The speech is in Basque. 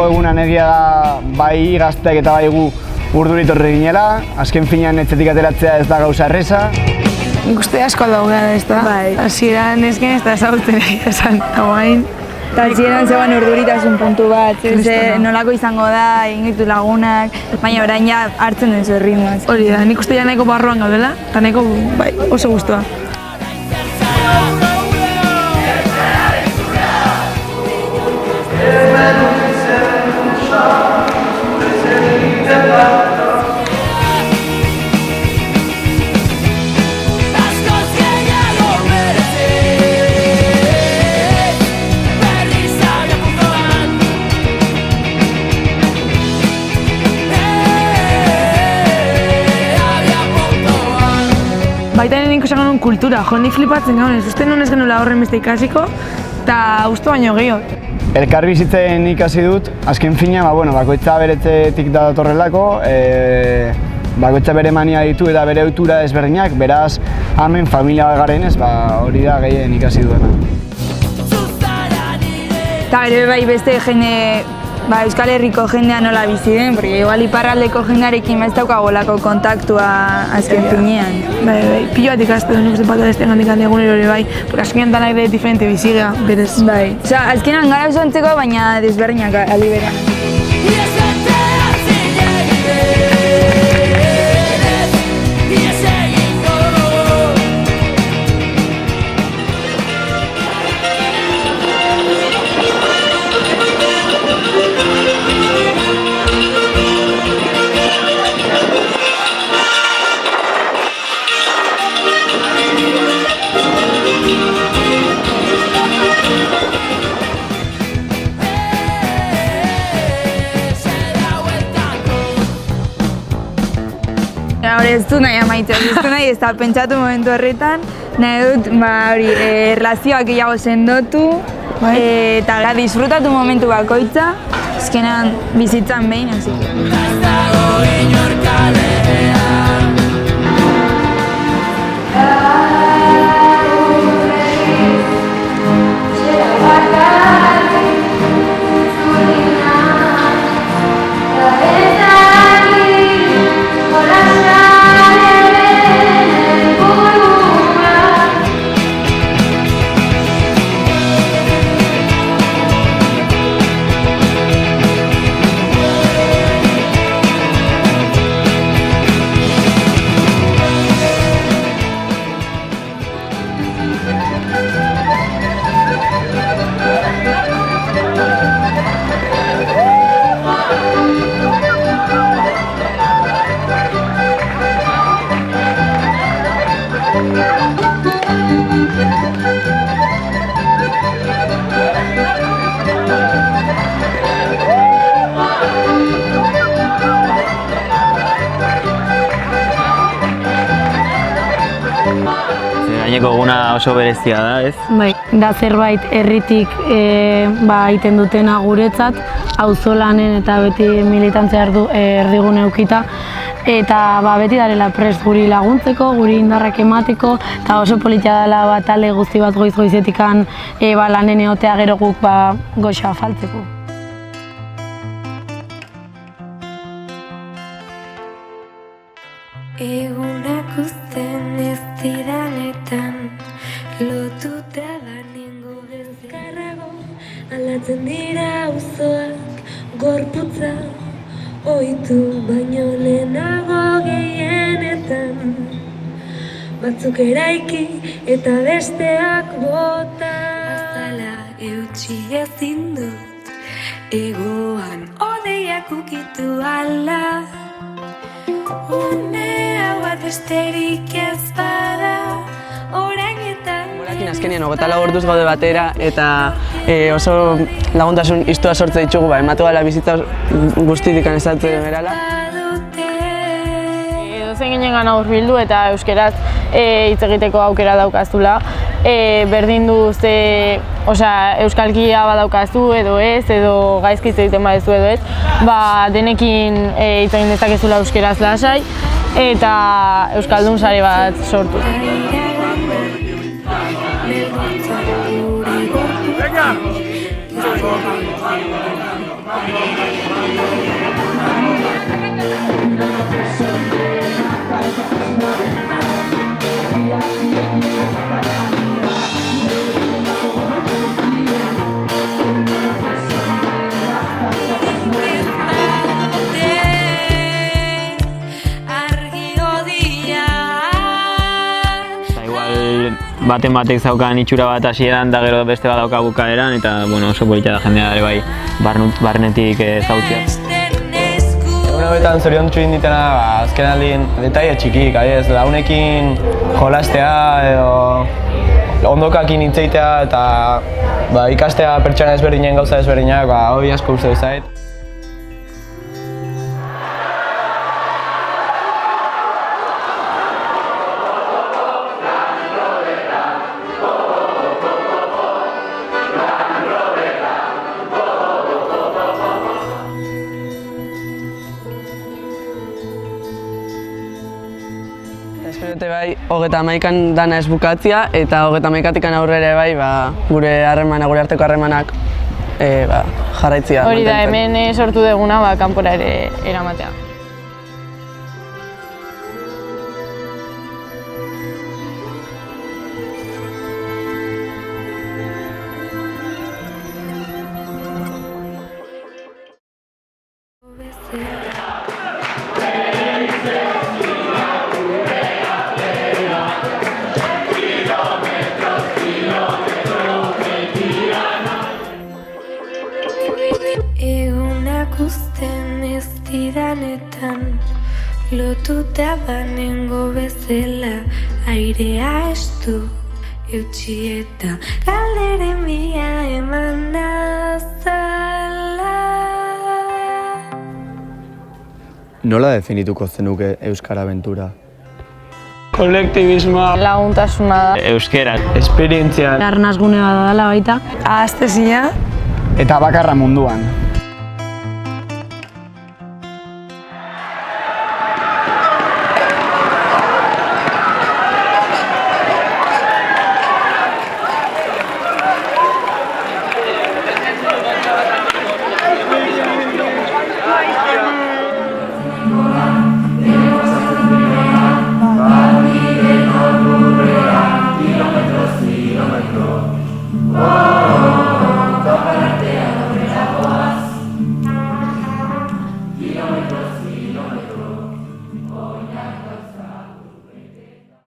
lehenengo egunan egia da bai gazteak eta bai gu urduri etorri ginela, azken finean etxetik ateratzea ez da gauza erreza. Nik uste asko daugela ez da. Hasieran ezken ez da ezagutzen egia esan, hauain. Eta hasieran zegoen urduritasun puntu bat, nolako izango da, egin ditu lagunak, baina orain ja hartzen den zuen ritmoa. Hori da, nik uste ja nahiko barruan gaudela, eta nahiko oso guztua. Baita nik esan genuen kultura, jo, ni flipatzen gauen, ez uste nuen ez genuela horren beste ikasiko, eta uste baino gehiago. Elkar bizitzen ikasi dut, azken fina, bakoitza beretzetik da datorrelako, bakoitza bere mania ditu eta bere ohitura ezberdinak, beraz, hemen familia garen ez, hori da gehien ikasi duena. Eta bere bai beste jende, Euskal Herriko jendea nola bizi den, porque igual iparraldeko jendearekin ez daukagolako kontaktua azken finean. Pilo bat ikastu nik uste pata beste gandik handi egunero ere bai, porque azkenean danak ere diferente bizigea, berez. Azkenean gara oso antzeko, baina desberdinak aldi berean. Ez du nahi amaitzen, ez du nahi ez da pentsatu momentu horretan, nahi dut erlazioak gehiago sendotu eta disfrutatu momentu bakoitza, azkenean bizitzan behin, Gaineko eguna oso berezia da, ez? Bai, da zerbait herritik egiten dutena guretzat, auzolanen eta beti militantzia erdigune eukita, eta beti darela prest guri laguntzeko, guri indarrak emateko, eta oso politia dela talde guzti bat goiz-goizetikan lanen egotea gero guk goxa afaltzeko. Egunak uzten ez didanetan, lotuta banengo bezkarrago, aldatzen dira auzoak, gorputza, ohitu baino lehenago gehienetan. Batzuk eraiki eta besteak bota. Azala eutxi ezin dut, egoan odeiak ukitu ala. Besterik ez bada orainetan. Gurekin azkenean 24 orduz gaude batera eta oso laguntasun istua sortze ditugu, ematu gala bizitza guztitik anezatzen berala. Edozein ginen gana hurbildu eta euskeraz hitz egiteko aukera daukazula. Berdin du euskalkia badaukazu edo ez, edo gaizki hitz egiten baduzu edo ez, denekin hitz egin dezakezula euskeraz lasai eta euskaldun sare bat sortu. Venga! baten batek zaukan itxura bat hasieran da gero beste bat dauka bukaeran, eta bueno, oso polita da jendea ere bai barnetik zautzea. Egun hauetan zoriontsu inditena, azken aldin detaile txikik, launekin jolastea edo ondokakin hitzeitea eta ikastea pertsona ezberdinen gauza ezberdinak, hori asko uste zait. Espero dute bai, 31an dana ez bukatzea eta 31atikan aurrera bai gure arteko harremanak jarraitzea. Hori da, hemen sortu duguna kanpora ere eramatea. Egunak uzten ez didanetan, lotuta banengo bezala, airea estu eutxi eta galderen bia eman nazala. Nola definituko zenuke Euskara Abentura? Kolektibismoa, Laguntasuna da. Euskera. esperientzia, Arnasgune bat dela baita. Ahaztezina. Eta bakarra munduan.